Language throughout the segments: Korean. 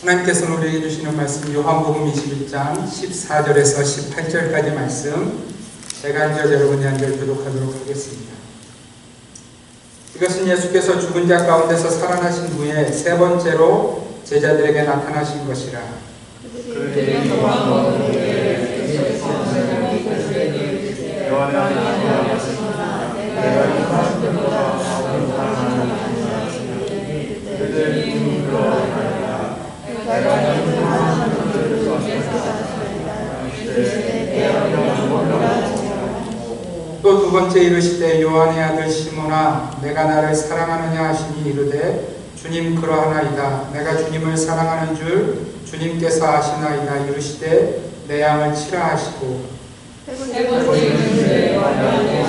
하나님께서 우리에게 주시는 말씀 요한복음 21장 14절에서 18절까지 말씀 제가 한 절 여러분이 한 절 교독하도록 하겠습니다. 이것은 예수께서 죽은 자 가운데서 살아나신 후에 세 번째로 제자들에게 나타나신 것이라. 또 두 번째 이르시되 요한의 아들 시몬아 내가 나를 사랑하느냐 하시니 이르되 주님 그러하나이다. 내가 주님을 사랑하는 줄 주님께서 아시나이다. 이르시되 내 양을 치라 하시고 세 번째 이르시되 요한의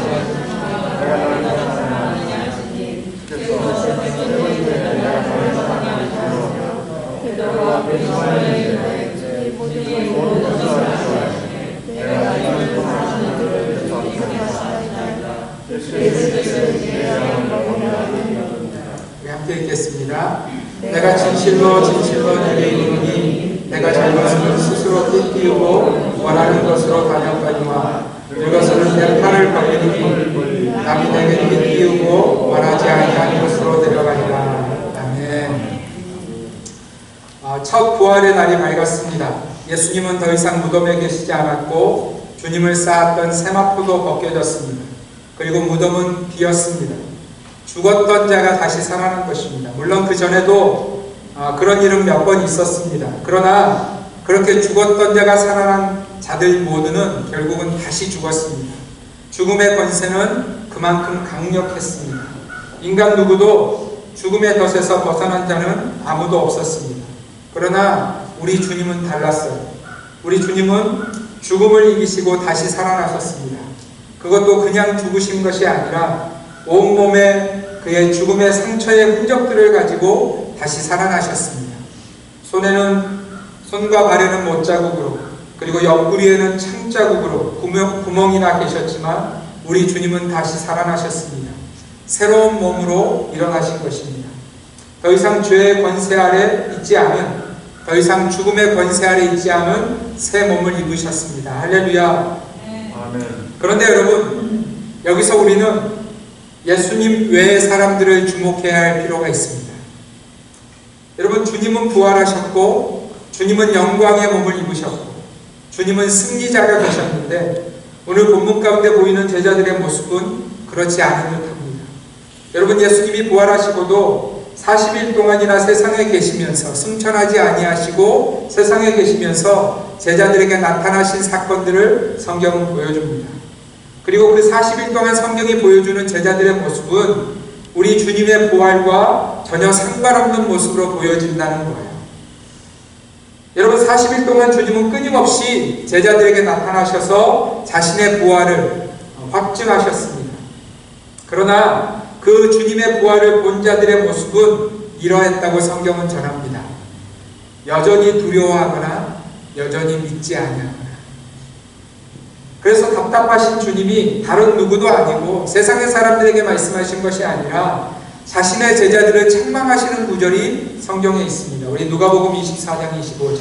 내가 나를 사랑하느냐 하시니 베드로가 앞에 서서 이르되 모든 모든 것을 아시네 내가 나를 사랑하는 줄 주님께서 아시나이다. 우리 함께 읽겠습니다. 내가 진실로 진실로 내게 이르노니 내가 잘못을 스스로 띠띠우고 원하는 것으로 다녔거니와 늙어서는 내 팔을 벌리니 남이 내게 띠띠우고 원하지 아니한 곳으로 데려가리라. 아멘. 첫 부활의 날이 밝았습니다. 예수님은 더 이상 무덤에 계시지 않았고 주님을 쌓았던 세마포도 벗겨졌습니다. 그리고 무덤은 비었습니다. 죽었던 자가 다시 살아난 것입니다. 물론 그 전에도 그런 일은 몇 번 있었습니다. 그러나 그렇게 죽었던 자가 살아난 자들 모두는 결국은 다시 죽었습니다. 죽음의 권세는 그만큼 강력했습니다. 인간 누구도 죽음의 덫에서 벗어난 자는 아무도 없었습니다. 그러나 우리 주님은 달랐어요. 우리 주님은 죽음을 이기시고 다시 살아나셨습니다. 그것도 그냥 죽으신 것이 아니라 온몸에 그의 죽음의 상처의 흔적들을 가지고 다시 살아나셨습니다. 손과 발에는 못자국으로 그리고 옆구리에는 창자국으로 구멍이 나 계셨지만 우리 주님은 다시 살아나셨습니다. 새로운 몸으로 일어나신 것입니다. 더 이상 죄의 권세 아래 있지 않은, 더 이상 죽음의 권세 아래 있지 않은 새 몸을 입으셨습니다. 할렐루야. 아멘. 그런데 여러분, 여기서 우리는 예수님 외의 사람들을 주목해야 할 필요가 있습니다. 여러분, 주님은 부활하셨고 주님은 영광의 몸을 입으셨고 주님은 승리자가 되셨는데 오늘 본문 가운데 보이는 제자들의 모습은 그렇지 않은 듯합니다. 여러분, 예수님이 부활하시고도 40일 동안이나 세상에 계시면서 승천하지 아니하시고 세상에 계시면서 제자들에게 나타나신 사건들을 성경은 보여줍니다. 그리고 그 40일 동안 성경이 보여주는 제자들의 모습은 우리 주님의 부활과 전혀 상관없는 모습으로 보여진다는 거예요. 여러분, 40일 동안 주님은 끊임없이 제자들에게 나타나셔서 자신의 부활을 확증하셨습니다. 그러나 그 주님의 부활을 본 자들의 모습은 이러했다고 성경은 전합니다. 여전히 두려워하거나 여전히 믿지 아니하거나. 그래서 답답하신 주님이 다른 누구도 아니고 세상의 사람들에게 말씀하신 것이 아니라 자신의 제자들을 책망하시는 구절이 성경에 있습니다. 우리 누가복음 24장 25절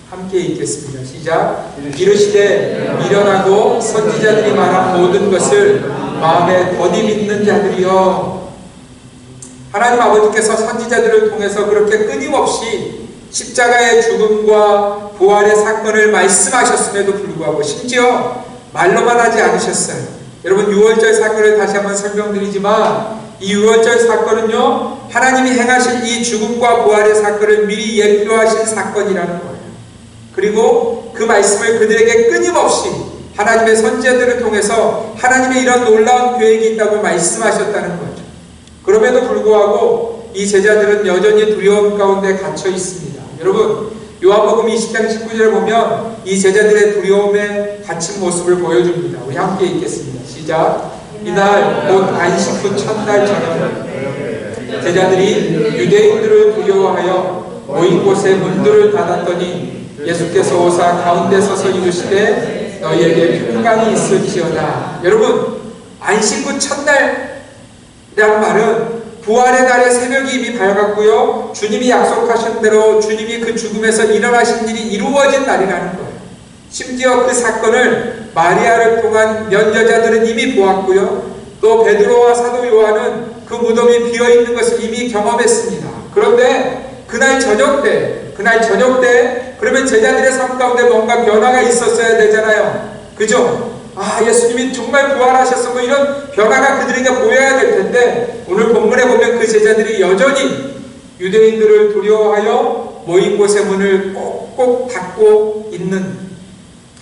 함께 읽겠습니다. 시작. 이르시되 미련하고 선지자들이 말한 모든 것을 마음에 더디 믿는 자들이여. 하나님 아버지께서 선지자들을 통해서 그렇게 끊임없이 십자가의 죽음과 부활의 사건을 말씀하셨음에도 불구하고 심지어 말로만 하지 않으셨어요. 여러분, 유월절 사건을 다시 한번 설명드리지만 이 유월절 사건은요, 하나님이 행하신 이 죽음과 부활의 사건을 미리 예표하신 사건이라는 거예요. 그리고 그 말씀을 그들에게 끊임없이 하나님의 선지자들을 통해서 하나님의 이런 놀라운 계획이 있다고 말씀하셨다는 거죠. 그럼에도 불구하고 이 제자들은 여전히 두려움 가운데 갇혀 있습니다. 여러분, 요한복음 20장 19절을 보면 이 제자들의 두려움에 갇힌 모습을 보여줍니다. 우리 함께 읽겠습니다. 시작. 이날 곧 안식 후 첫날 저녁 제자들이 유대인들을 두려워하여 모인 곳에 문들을 닫았더니 예수께서 오사 가운데 서서 이르시되 너희에게 평강이 있을지어다. 여러분, 안식 후 첫날이라는 말은 부활의 날에 새벽이 이미 밝았고요. 주님이 약속하신 대로 주님이 그 죽음에서 일어나신 일이 이루어진 날이라는 거예요. 심지어 그 사건을 마리아를 통한 면여자들은 이미 보았고요. 또 베드로와 사도 요한은 그 무덤이 비어있는 것을 이미 경험했습니다. 그런데 그날 저녁 때 그러면 제자들의 삶 가운데 뭔가 변화가 있었어야 되잖아요. 그죠? 예수님이 정말 부활하셨어. 뭐 이런 변화가 그들에게 보여야 될 텐데, 오늘 본문에 보면 그 제자들이 여전히 유대인들을 두려워하여 모인 곳의 문을 꼭꼭 닫고 있는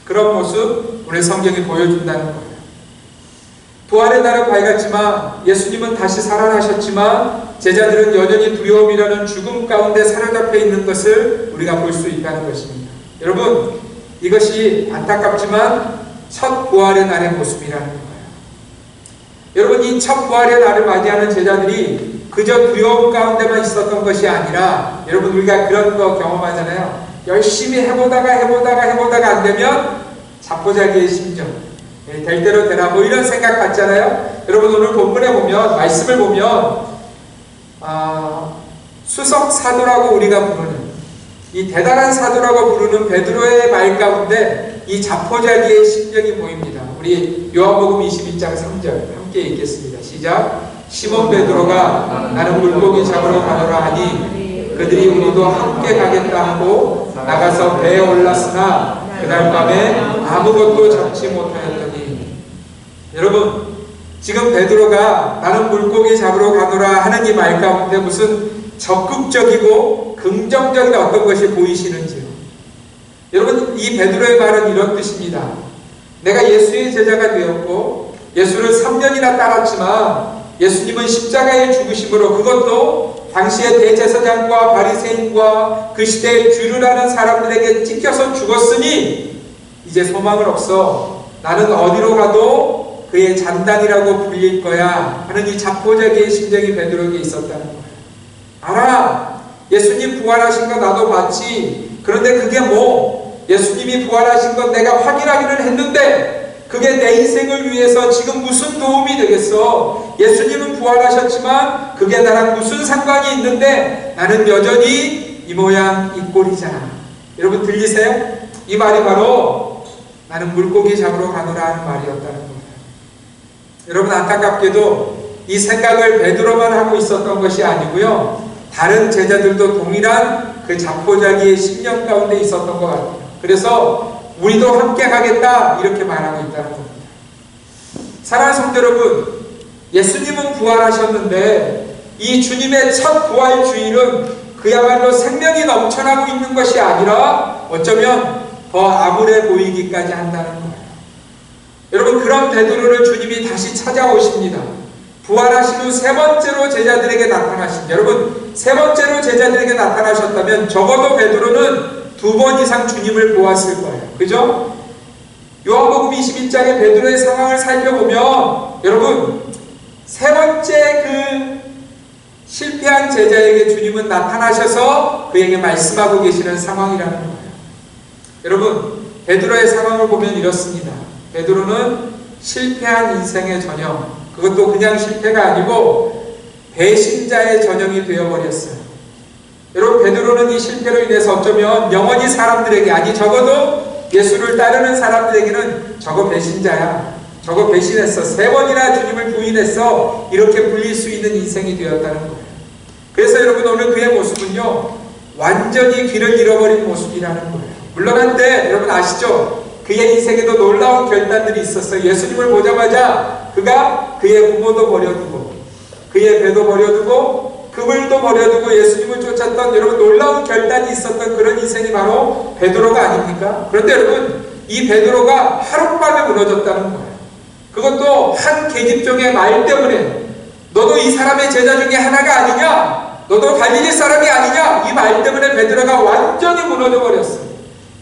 그런 모습 오늘 성경이 보여준다는 거예요. 부활의 날은 밝았지만, 예수님은 다시 살아나셨지만 제자들은 여전히 두려움이라는 죽음 가운데 사로잡혀 있는 것을 우리가 볼 수 있다는 것입니다. 여러분, 이것이 안타깝지만 첫 부활의 날의 모습이라는 거예요. 여러분, 이 첫 부활의 날을 맞이하는 제자들이 그저 두려움 가운데만 있었던 것이 아니라, 여러분, 우리가 그런 거 경험하잖아요. 열심히 해보다가 안 되면 자포자기의 심정, 될 대로 되라, 뭐 이런 생각 같잖아요. 여러분, 오늘 본문에 보면, 말씀을 보면 수석 사도라고 우리가 부르는, 이 대단한 사도라고 부르는 베드로의 말 가운데 이 자포자기의 심정이 보입니다. 우리 요한복음 21장 3절 함께 읽겠습니다. 시작. 시몬 베드로가 나는 물고기 잡으러 가노라 하니 그들이 우리도 함께 가겠다 하고 나가서 배에 올랐으나 그날 밤에 아무것도 잡지 못하였더니. 여러분, 지금 베드로가 나는 물고기 잡으러 가노라 하는 이 말 가운데 무슨 적극적이고 긍정적인 어떤 것이 보이시는지요? 여러분, 이 베드로의 말은 이런 뜻입니다. 내가 예수의 제자가 되었고 예수를 3년이나 따랐지만 예수님은 십자가의 죽으심으로, 그것도 당시의 대제사장과 바리새인과 그 시대의 주류라는 사람들에게 찍혀서 죽었으니 이제 소망은 없어. 나는 어디로 가도 그의 잔당이라고 불릴 거야 하는 이 자포자기의 심정이 베드로에게 있었다는 거예요. 알아, 예수님 부활하신 거 나도 봤지. 그런데 그게 뭐, 예수님이 부활하신 건 내가 확인하기는 했는데 그게 내 인생을 위해서 지금 무슨 도움이 되겠어? 예수님은 부활하셨지만 그게 나랑 무슨 상관이 있는데 나는 여전히 이 모양 이 꼴이잖아. 여러분, 들리세요? 이 말이 바로 나는 물고기 잡으러 가노라 하는 말이었다는 거예요. 여러분, 안타깝게도 이 생각을 베드로만 하고 있었던 것이 아니고요, 다른 제자들도 동일한 그 자포자기의 심령 가운데 있었던 것 같아요. 그래서 우리도 함께 가겠다 이렇게 말하고 있다는 겁니다. 사랑하는 성도 여러분, 예수님은 부활하셨는데 이 주님의 첫 부활 주일은 그야말로 생명이 넘쳐나고 있는 것이 아니라 어쩌면 더 암울해 보이기까지 한다는 거예요. 여러분, 그런 베드로를 주님이 다시 찾아오십니다. 부활하신 후 세 번째로 제자들에게 나타나신, 여러분, 세 번째로 제자들에게 나타나셨다면 적어도 베드로는 2번 이상 주님을 보았을 거예요. 그죠? 요한복음 21장의 베드로의 상황을 살펴보면, 여러분, 세 번째 그 실패한 제자에게 주님은 나타나셔서 그에게 말씀하고 계시는 상황이라는 거예요. 여러분, 베드로의 상황을 보면 이렇습니다. 베드로는 실패한 인생의 전형, 그것도 그냥 실패가 아니고 배신자의 전형이 되어버렸어요. 여러분, 베드로는 이 실패로 인해서 어쩌면 영원히 사람들에게, 아니 적어도 예수를 따르는 사람들에게는 저거 배신자야, 저거 배신했어, 3번이나 주님을 부인했어, 이렇게 불릴 수 있는 인생이 되었다는 거예요. 그래서 여러분, 오늘 그의 모습은요, 완전히 길을 잃어버린 모습이라는 거예요. 물론 한데 여러분 아시죠? 그의 인생에도 놀라운 결단들이 있었어요. 예수님을 보자마자 그가 그의 부모도 버려두고 그의 배도 버려두고 그물도 버려두고 예수님을 쫓았던, 여러분, 놀라운 결단이 있었던 그런 인생이 바로 베드로가 아닙니까? 그런데 여러분, 이 베드로가 하룻밤에 무너졌다는 거예요. 그것도 한 계집종의 말 때문에, 너도 이 사람의 제자 중에 하나가 아니냐? 너도 갈릴리 사람이 아니냐? 이 말 때문에 베드로가 완전히 무너져 버렸어요.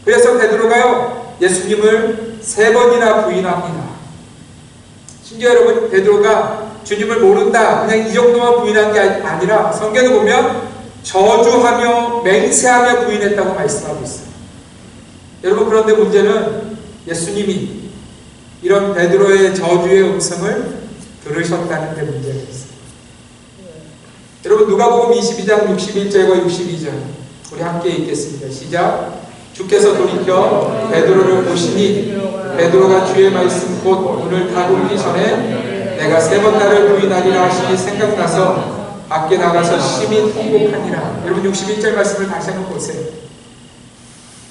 그래서 베드로가요, 예수님을 3번이나 부인합니다. 심지어 여러분, 베드로가 주님을 모른다, 그냥 이 정도만 부인한 게 아니라 성경에 보면 저주하며 맹세하며 부인했다고 말씀하고 있어요. 여러분, 그런데 문제는 예수님이 이런 베드로의 저주의 음성을 들으셨다는 데 문제가 있어요. 여러분 누가복음 22장 61절과 62절 우리 함께 읽겠습니다. 시작. 주께서 돌이켜 베드로를 보시니 베드로가 주의 말씀 곧 문을 닫기 전에 내가 3번 나를 부인하리라 하시니 생각나서 밖에 나가서 심히 통곡하니라. 여러분 61절 말씀을 다시 한번 보세요.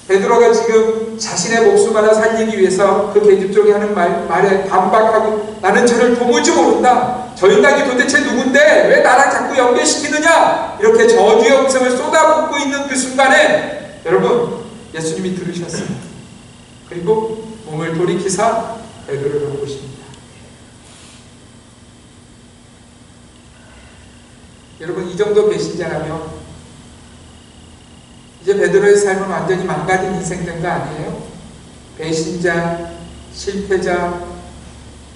베드로가 지금 자신의 목숨 하나 살리기 위해서 그 계집종이 하는 말에 반박하고 나는 저를 도무지 모른다. 저 인간이 도대체 누군데 왜 나랑 자꾸 연결시키느냐 이렇게 저주의 음성을 쏟아붓고 있는 그 순간에 여러분 예수님이 들으셨어요. 그리고 몸을 돌이키사 베드로를 보십니다. 여러분 이 정도 배신자라면 이제 베드로의 삶은 완전히 망가진 인생 된 거 아니에요? 배신자, 실패자,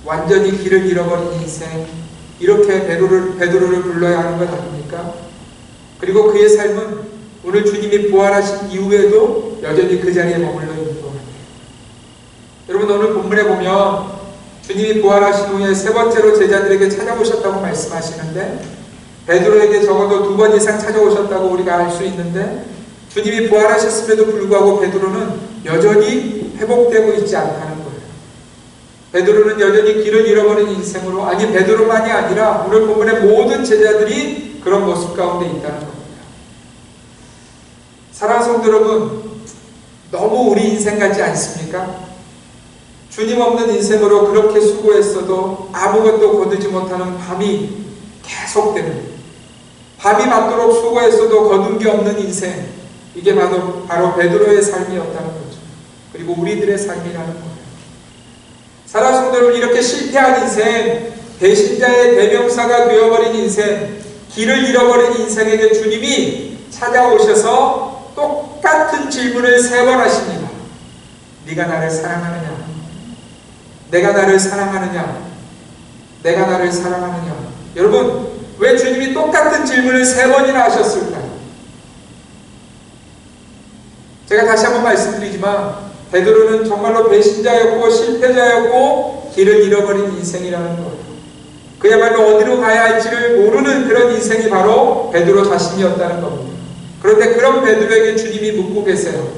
완전히 길을 잃어버린 인생, 이렇게 베드로를 불러야 하는 것 아닙니까? 그리고 그의 삶은 오늘 주님이 부활하신 이후에도 여전히 그 자리에 머물러 있는 것 같아요. 여러분 오늘 본문에 보면 주님이 부활하신 후에 3번째로 제자들에게 찾아오셨다고 말씀하시는데 베드로에게 적어도 2번 이상 찾아오셨다고 우리가 알 수 있는데 주님이 부활하셨음에도 불구하고 베드로는 여전히 회복되고 있지 않다는 거예요. 베드로는 여전히 길을 잃어버린 인생으로, 아니 베드로만이 아니라 오늘 본문의 모든 제자들이 그런 모습 가운데 있다는 겁니다. 사랑하는 성도 여러분, 너무 우리 인생 같지 않습니까? 주님 없는 인생으로 그렇게 수고했어도 아무것도 거두지 못하는 밤이 계속되는, 밤이 맞도록 수고했어도 거둔 게 없는 인생, 이게 바로 베드로의 삶이었다는 거죠. 그리고 우리들의 삶이라는 거예요. 사랑하는 성도 여러분, 이렇게 실패한 인생, 배신자의 대명사가 되어버린 인생, 길을 잃어버린 인생에게 주님이 찾아오셔서 똑같은 질문을 3번 하십니다. 네가 나를 사랑하느냐? 내가 나를 사랑하느냐? 내가 나를 사랑하느냐? 여러분, 왜 주님이 똑같은 질문을 3번이나 하셨을까요? 제가 다시 한번 말씀드리지만 베드로는 정말로 배신자였고 실패자였고 길을 잃어버린 인생이라는 거예요. 그야말로 어디로 가야 할지를 모르는 그런 인생이 바로 베드로 자신이었다는 겁니다. 그런데 그런 베드로에게 주님이 묻고 계세요.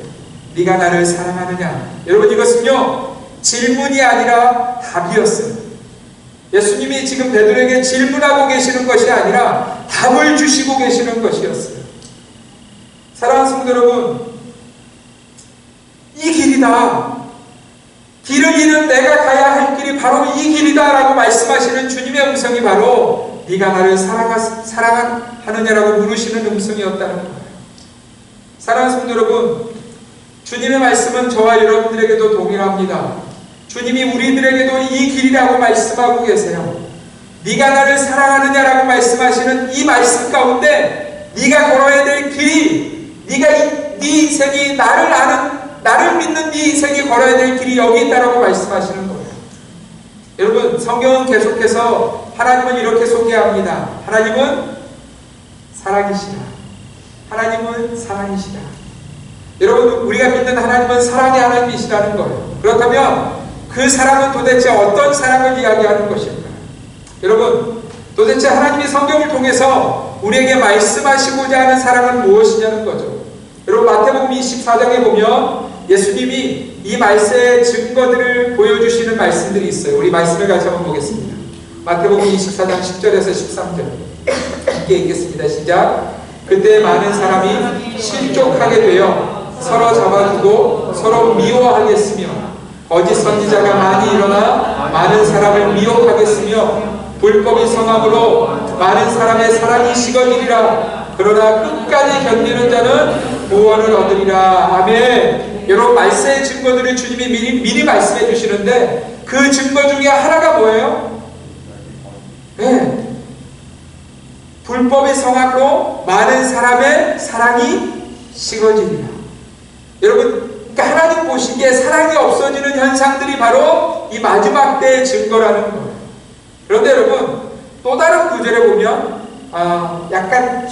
네가 나를 사랑하느냐? 여러분 이것은요 질문이 아니라 답이었어요. 예수님이 지금 베드로에게 질문하고 계시는 것이 아니라 답을 주시고 계시는 것이었어요. 사랑하는 성도 여러분, 이 길이다. 길을 잃은 내가 가야 할 길이 바로 이 길이다 라고 말씀하시는 주님의 음성이 바로 네가 나를 사랑하느냐라고 물으시는 음성이었다는 거예요. 사랑하는 성도 여러분, 주님의 말씀은 저와 여러분들에게도 동일합니다. 주님이 우리들에게도 이 길이라고 말씀하고 계세요. 네가 나를 사랑하느냐라고 말씀하시는 이 말씀 가운데 네가 걸어야 될 길이, 네 인생이 나를 믿는 네 인생이 걸어야 될 길이 여기 있다라고 말씀하시는 거예요. 여러분 성경은 계속해서 하나님은 이렇게 소개합니다. 하나님은 사랑이시다. 하나님은 사랑이시다. 여러분 우리가 믿는 하나님은 사랑의 하나님이시라는 거예요. 그렇다면 그 사랑은 도대체 어떤 사랑을 이야기하는 것일까요? 여러분 도대체 하나님이 성경을 통해서 우리에게 말씀하시고자 하는 사랑은 무엇이냐는 거죠. 여러분 마태복음 24장에 보면 예수님이 이 말씀의 증거들을 보여주시는 말씀들이 있어요. 우리 말씀을 같이 한번 보겠습니다. 마태복음 24장 10절에서 13절 함께 읽겠습니다. 시작. 그때 많은 사람이 실족하게 되어 서로 잡아두고 서로 미워하겠으며 거짓 선지자가 많이 일어나 많은 사람을 미혹하겠으며 불법이 성함으로 많은 사람의 사랑이 식어지리라. 그러나 끝까지 견디는 자는 구원을 얻으리라. 아멘. 여러분 말세의 증거들을 주님이 미리 말씀해 주시는데 그 증거 중에 하나가 뭐예요? 네. 불법의 성함으로 많은 사람의 사랑이 식어지리라. 여러분 그러니까 하나님 보시기에 사랑이 없어지는 현상들이 바로 이 마지막 때의 증거라는 거예요. 그런데 여러분 또 다른 구절에 보면 약간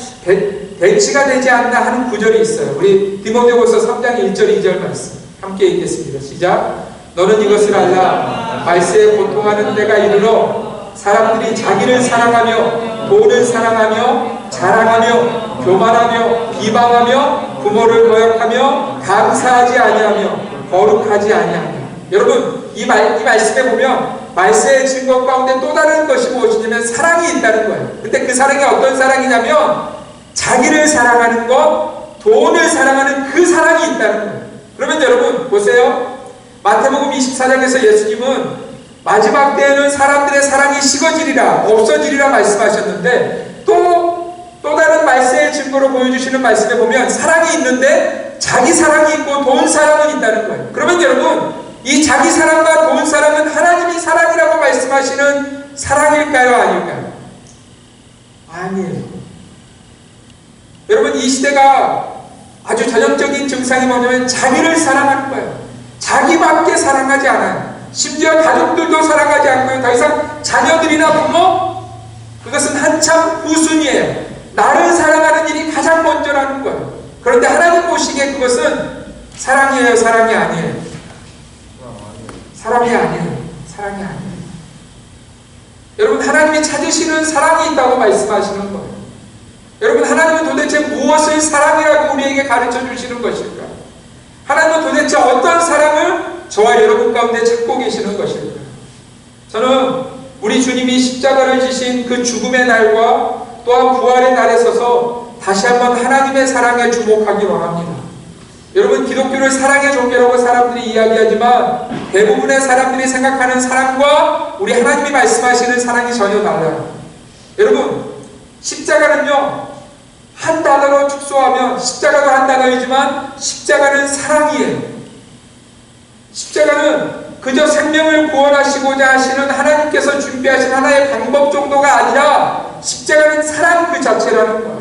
배치가 되지 않나 하는 구절이 있어요. 우리 디모데후서 3장 1절 2절 말씀 함께 읽겠습니다. 시작. 너는 이것을 알라. 말세에 고통하는 때가 이르러 사람들이 자기를 사랑하며 돈을 사랑하며 자랑하며 교만하며 비방하며 부모를 거역하며 감사하지 아니하며 거룩하지 아니하며. 여러분 이 말씀에 보면 말세의 증거 가운데 또 다른 것이 무엇이냐면 사랑이 있다는 거예요. 근데 그 사랑이 어떤 사랑이냐면 자기를 사랑하는 것, 돈을 사랑하는 그 사랑이 있다는 거예요. 그러면 여러분 보세요. 마태복음 24장에서 예수님은 마지막 때에는 사람들의 사랑이 식어지리라, 없어지리라 말씀하셨는데 또 다른 말세의 증거로 보여주시는 말씀에 보면 사랑이 있는데 자기 사랑이 있고 돈 사랑은 있다는 거예요. 그러면 여러분 이 자기 사랑과 돈 사랑은 하나님이 사랑이라고 말씀하시는 사랑일까요? 아닐까요? 아니에요. 여러분 이 시대가 아주 전형적인 증상이 뭐냐면 자기를 사랑하는 거예요. 자기밖에 사랑하지 않아요. 심지어 가족들도 사랑하지 않고요. 더 이상 자녀들이나 부모, 그것은 한참 후순위에요. 나를 사랑하는 일이 가장 먼저라는 거예요. 그런데 하나님 보시기에 그것은 사랑이에요? 사랑이 아니에요? 사랑이 아니에요. 사랑이 아니에요. 여러분 하나님이 찾으시는 사랑이 있다고 말씀하시는 거예요. 여러분 하나님은 도대체 무엇을 사랑이라고 우리에게 가르쳐 주시는 것일까? 하나님은 도대체 어떤 사랑을 저와 여러분 가운데 찾고 계시는 것일까? 저는 우리 주님이 십자가를 지신 그 죽음의 날과 또한 부활의 날에 서서 다시 한번 하나님의 사랑에 주목하기 원합니다. 여러분 기독교를 사랑의 종교라고 사람들이 이야기하지만 대부분의 사람들이 생각하는 사랑과 우리 하나님이 말씀하시는 사랑이 전혀 달라요. 여러분 십자가는요 한 단어로 축소하면 십자가도 한 단어이지만 십자가는 사랑이에요. 십자가는 그저 생명을 구원하시고자 하시는 하나님께서 준비하신 하나의 방법 정도가 아니라 십자가는 사랑 그 자체라는 거예요.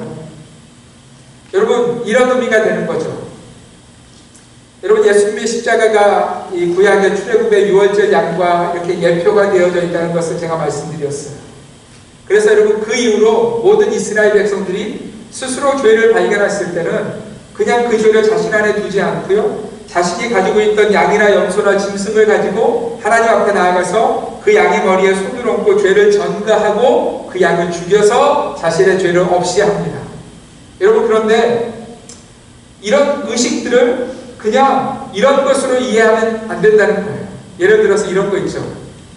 여러분 이런 의미가 되는 거죠. 여러분 예수님의 십자가가 이 구약의 출애굽의 유월절 양과 이렇게 예표가 되어져 있다는 것을 제가 말씀드렸어요. 그래서 여러분 그 이후로 모든 이스라엘 백성들이 스스로 죄를 발견했을 때는 그냥 그 죄를 자신 안에 두지 않고요. 자신이 가지고 있던 양이나 염소나 짐승을 가지고 하나님 앞에 나아가서 그 양의 머리에 손을 얹고 죄를 전가하고 그 양을 죽여서 자신의 죄를 없이 합니다. 여러분 그런데 이런 의식들을 그냥 이런 것으로 이해하면 안 된다는 거예요. 예를 들어서 이런 거 있죠.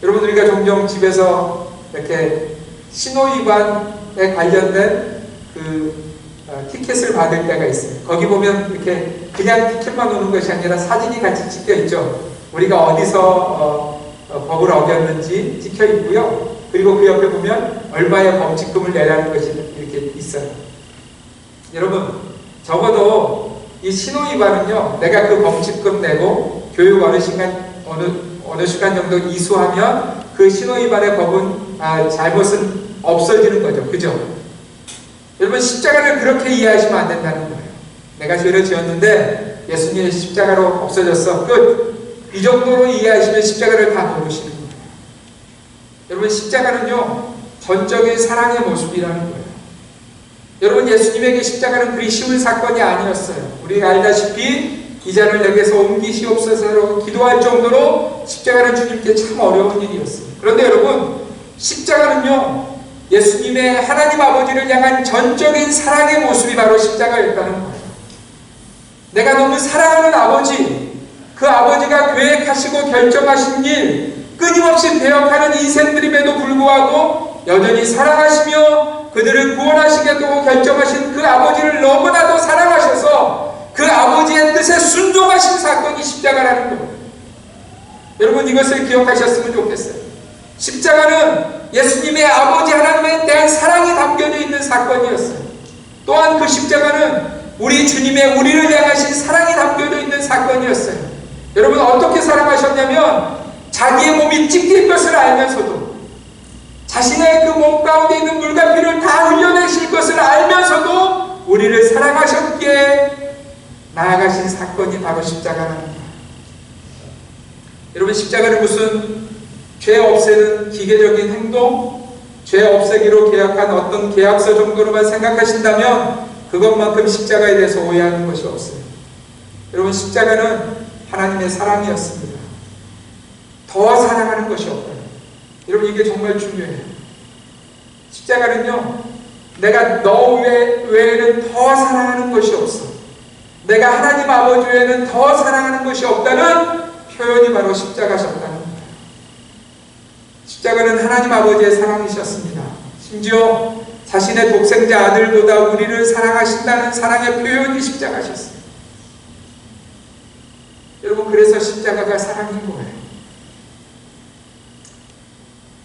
여러분 우리가 종종 집에서 이렇게 신호위반에 관련된 그 티켓을 받을 때가 있어요. 거기 보면 이렇게 그냥 티켓만 오는 것이 아니라 사진이 같이 찍혀 있죠. 우리가 어디서 법을 어겼는지 찍혀 있고요. 그리고 그 옆에 보면 얼마의 범칙금을 내라는 것이 이렇게 있어요. 여러분 적어도 이 신호위반은요, 내가 그 범칙금 내고 교육 어느 시간 정도 이수하면 그 신호위반의 법은 잘못은 없어지는 거죠. 그죠? 여러분 십자가를 그렇게 이해하시면 안 된다는 거예요. 내가 죄를 지었는데 예수님의 십자가로 없어졌어. 끝. 이 정도로 이해하시면 십자가를 다 모르시는 거예요. 여러분 십자가는요 전적인 사랑의 모습이라는 거예요. 여러분 예수님에게 십자가는 그리 쉬운 사건이 아니었어요. 우리가 알다시피 이 잔을 내게서 옮기시옵소서로 기도할 정도로 십자가는 주님께 참 어려운 일이었어요. 그런데 여러분 십자가는요 예수님의 하나님 아버지를 향한 전적인 사랑의 모습이 바로 십자가였다는 거예요. 내가 너무 사랑하는 아버지, 그 아버지가 계획하시고 결정하신 일, 끊임없이 배역하는 인생들임에도 불구하고 여전히 사랑하시며 그들을 구원하시겠다고 결정하신 그 아버지를 너무나도 사랑하셔서 그 아버지의 뜻에 순종하신 사건이 십자가라는 거예요. 여러분 이것을 기억하셨으면 좋겠어요. 십자가는 예수님의 아버지 하나님에 대한 사랑이 담겨져 있는 사건이었어요. 또한 그 십자가는 우리 주님의 우리를 향하신 사랑이 담겨져 있는 사건이었어요. 여러분 어떻게 사랑하셨냐면 자기의 몸이 찢길 것을 알면서도 자신의 그 몸 가운데 있는 물과 피를 다 흘려내실 것을 알면서도 우리를 사랑하셨기에 나아가신 사건이 바로 십자가라는 거예요. 여러분 십자가는 무슨 죄 없애는 기계적인 행동, 죄 없애기로 계약한 어떤 계약서 정도로만 생각하신다면 그것만큼 십자가에 대해서 오해하는 것이 없어요. 여러분 십자가는 하나님의 사랑이었습니다. 더 사랑하는 것이 없어요. 여러분 이게 정말 중요해요. 십자가는요 내가 너 외에는 더 사랑하는 것이 없어. 내가 하나님 아버지 외에는 더 사랑하는 것이 없다는 표현이 바로 십자가셨다는 겁니다. 십자가는 하나님 아버지의 사랑이셨습니다. 심지어 자신의 독생자 아들보다 우리를 사랑하신다는 사랑의 표현이 십자가셨어요. 여러분, 그래서 십자가가 사랑인 거예요.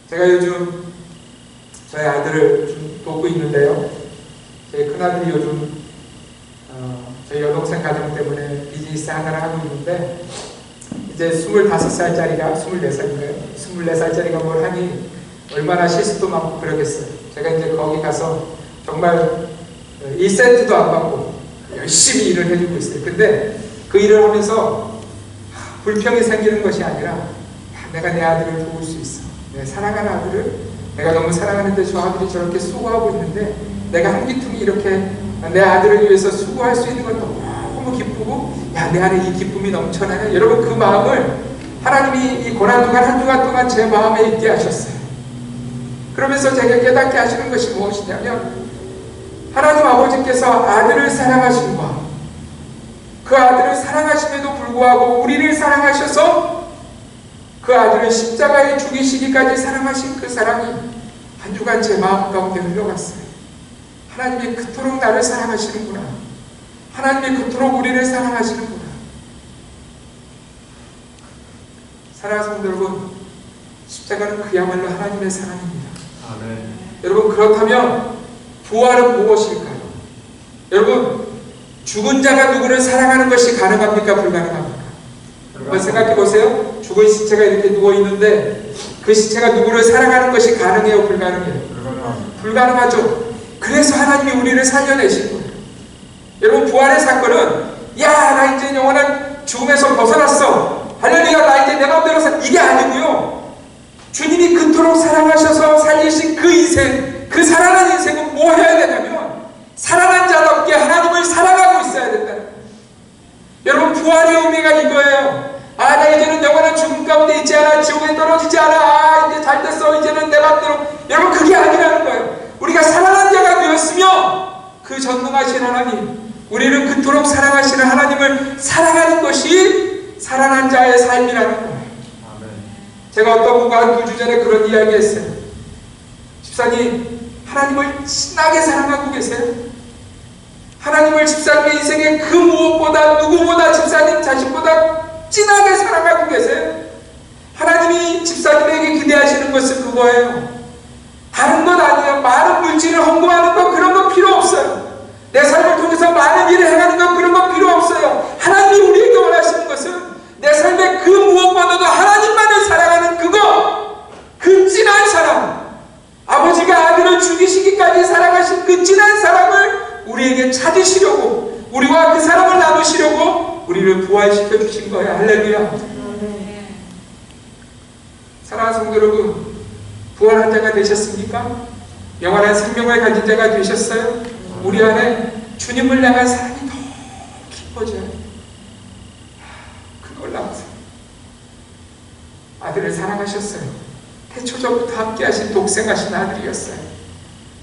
제가 요즘 저희 아들을 좀 돕고 있는데요. 제 큰아들이 요즘 저희 여동생 가정 때문에 비즈니스 하나를 하고 있는데, 이제 25살짜리가 24살인가요? 24살짜리가 뭘 하니 얼마나 실수도 많고 그러겠어요. 제가 이제 거기 가서 정말 1센트도 안 받고 열심히 일을 해주고 있어요. 근데 그 일을 하면서 불평이 생기는 것이 아니라, 내가 내 아들을 도울 수 있어. 내 사랑하는 아들을 내가 너무 사랑하는데 저 아들이 저렇게 수고하고 있는데 내가 한 귀퉁이 이렇게 내 아들을 위해서 수고할 수 있는 건 너무 기쁘고, 야, 내 안에 이 기쁨이 넘쳐나냐. 여러분, 그 마음을 하나님이 이 고난주간 한 주간 동안 제 마음에 있게 하셨어요. 그러면서 제가 깨닫게 하시는 것이 무엇이냐면, 하나님 아버지께서 아들을 사랑하심과 그 아들을 사랑하심에도 불구하고 우리를 사랑하셔서 그 아들을 십자가에 죽이시기까지 사랑하신 그 사랑이 한 주간 제 마음 가운데 흘러갔어요. 하나님이 그토록 나를 사랑하시는구나. 하나님이 그토록 우리를 사랑하시는구나. 사랑하는 성도 여러분, 십자가는 그야말로 하나님의 사랑입니다. 아멘. 여러분, 그렇다면 부활은 무엇일까요? 여러분, 죽은 자가 누구를 사랑하는 것이 가능합니까? 불가능합니까? 한번 생각해 보세요. 죽은 시체가 이렇게 누워 있는데 그 시체가 누구를 사랑하는 것이 가능해요? 불가능해요? 불가능하죠. 그래서 하나님이 우리를 살려내신 거예요. 여러분, 부활의 사건은, 야, 나 이제 영원한 죽음에서 벗어났어, 할렐루야, 나 이제 내 마음대로 이게 아니고요. 주님이 그토록 사랑하셔서 살리신 그 인생, 그 살아난 인생은 뭐 해야 되냐면, 살아난 자답게 하나님을 사랑하고 있어야 된다는 거예요. 여러분, 부활의 의미가 이거예요. 아, 나 이제는 영원한 죽음 가운데 있지 않아, 지옥에 떨어지지 않아, 아, 이제 잘 됐어, 이제는 내 맘대로. 여러분, 그게 아니라는 거예요. 우리가 살아난 자가 되었으며 그 전능하신 하나님, 우리를 그토록 사랑하시는 하나님을 사랑하는 것이 살아난 자의 삶이라는 거예요. 제가 어떤 분과 한 2주 전에 그런 이야기 했어요. 집사님, 하나님을 진하게 사랑하고 계세요? 하나님을 집사님의 인생에 그 무엇보다, 누구보다, 집사님 자신보다 진하게 사랑하고 계세요? 하나님이 집사님에게 기대하시는 것은 그거예요. 다른 것 아니에요. 많은 물질을 헌금하는 거, 그런 거 필요 없어요. 내 삶을 통해서 많은 일을 해가는 거, 그런 거 필요 없어요. 하나님이 우리에게 원하시는 것은 내 삶의 그 무엇보다도 하나님만을 사랑하는 그거, 그 진한 사랑, 아버지가 아들을 죽이시기까지 사랑하신 그 진한 사랑을 우리에게 찾으시려고, 우리와 그 사랑을 나누시려고 우리를 부활시켜 주신 거예요. 할렐루야. 사랑하는 성도 여러분, 부활한 자가 되셨습니까? 영원한 생명을 가진 자가 되셨어요? 우리 안에 주님을 향한 사랑이 더 깊어져야 돼요. 그걸 나오세요. 아들을 사랑하셨어요. 태초전부터 함께하신 독생하신 아들이었어요.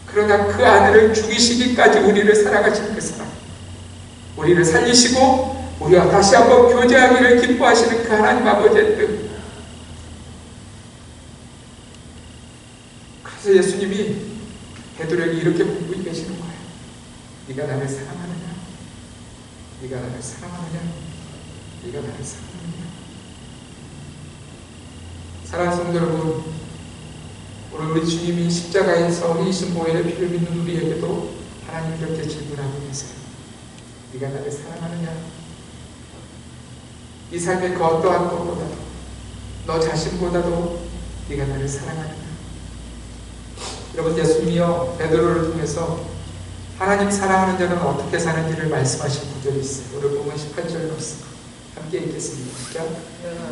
그러나 그 아들을 죽이시기까지 우리를 사랑하신 그 사랑, 우리를 살리시고 우리와 다시 한번 교제하기를 기뻐하시는 그 하나님 아버지의 뜻. 그래서 예수님이 베드로에게 이렇게 묻고 계시는 거예요. 네가 나를 사랑하느냐? 네가 나를 사랑하느냐? 네가 나를 사랑하느냐? 사랑하는 성도 여러분, 오늘 우리 주님이 십자가에서 흘리신 보혈의 피를 믿는 우리에게도 하나님 이렇게 질문하고 계세요. 네가 나를 사랑하느냐? 이 삶의 그 어떠한 것보다도, 너 자신보다도 네가 나를 사랑하느냐? 여러분, 예수님이요 베드로를 통해서 하나님 사랑하는 자는 어떻게 사는지를 말씀하신 구절이 있어요. 오늘 보면 18절 말씀 함께 읽겠습니다. 시작.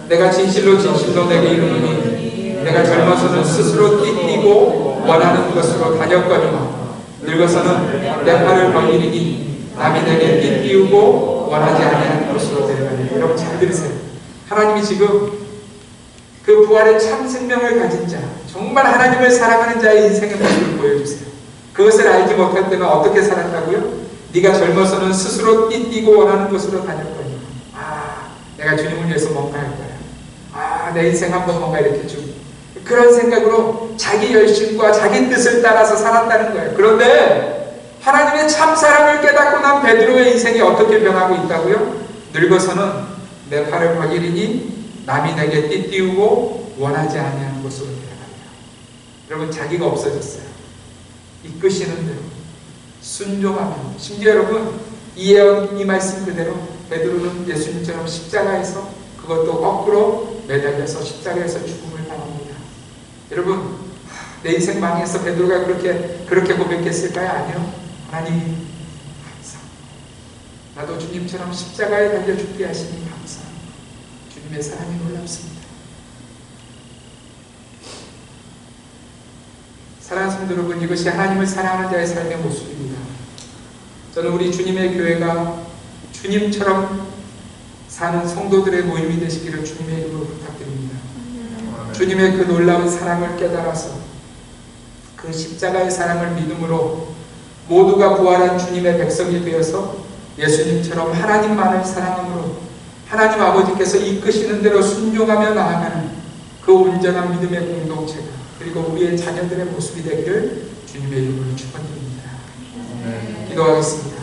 내가 진실로 진실로 내게 이르노니 내가 젊어서는 스스로 띠띠고 원하는 것으로 다녔거니와 늙어서는 내 팔을 벌리니 남이 내게 띠띠우고 원하지 아니하는 것으로 되리라. 여러분 잘 들으세요. 하나님이 지금 그 부활의 참 생명을 가진 자, 정말 하나님을 사랑하는 자의 인생의 모습을 보여주세요. 그것을 알지 못할 때는 어떻게 살았다고요? 네가 젊어서는 스스로 띠띠고 원하는 곳으로 다닐 거야. 내가 주님을 위해서 뭔가 할 거야. 내 인생 한번 뭔가 이렇게 좀 그런 생각으로 자기 열심과 자기 뜻을 따라서 살았다는 거예요. 그런데 하나님의 참 사랑을 깨닫고 난 베드로의 인생이 어떻게 변하고 있다고요? 늙어서는 내 팔을 버리리니 남이 내게 띠띠우고 원하지 아니하는 곳으로 데려간다. 여러분, 자기가 없어졌어요. 이끄시는 대로 순종하면, 심지어 여러분 이 말씀 그대로 베드로는 예수님처럼 십자가에서, 그것도 거꾸로 매달려서 십자가에서 죽음을 당합니다. 여러분, 내 인생 망해서 베드로가 그렇게 고백했을까요? 아니요. 하나님 감사. 나도 주님처럼 십자가에 달려 죽게 하시니 감사. 주님의 사랑이 놀랍습니다. 사랑하는 성도 여러분, 이것이 하나님을 사랑하는 자의 삶의 모습입니다. 저는 우리 주님의 교회가 주님처럼 사는 성도들의 모임이 되시기를 주님의 이름으로 부탁드립니다. 주님의 그 놀라운 사랑을 깨달아서 그 십자가의 사랑을 믿음으로 모두가 부활한 주님의 백성이 되어서 예수님처럼 하나님만을 사랑함으로 하나님 아버지께서 이끄시는 대로 순종하며 나아가는 그 온전한 믿음의 공동체가, 그리고 우리의 자녀들의 모습이 되기를 주님의 이름으로 축원드립니다. 기도하겠습니다.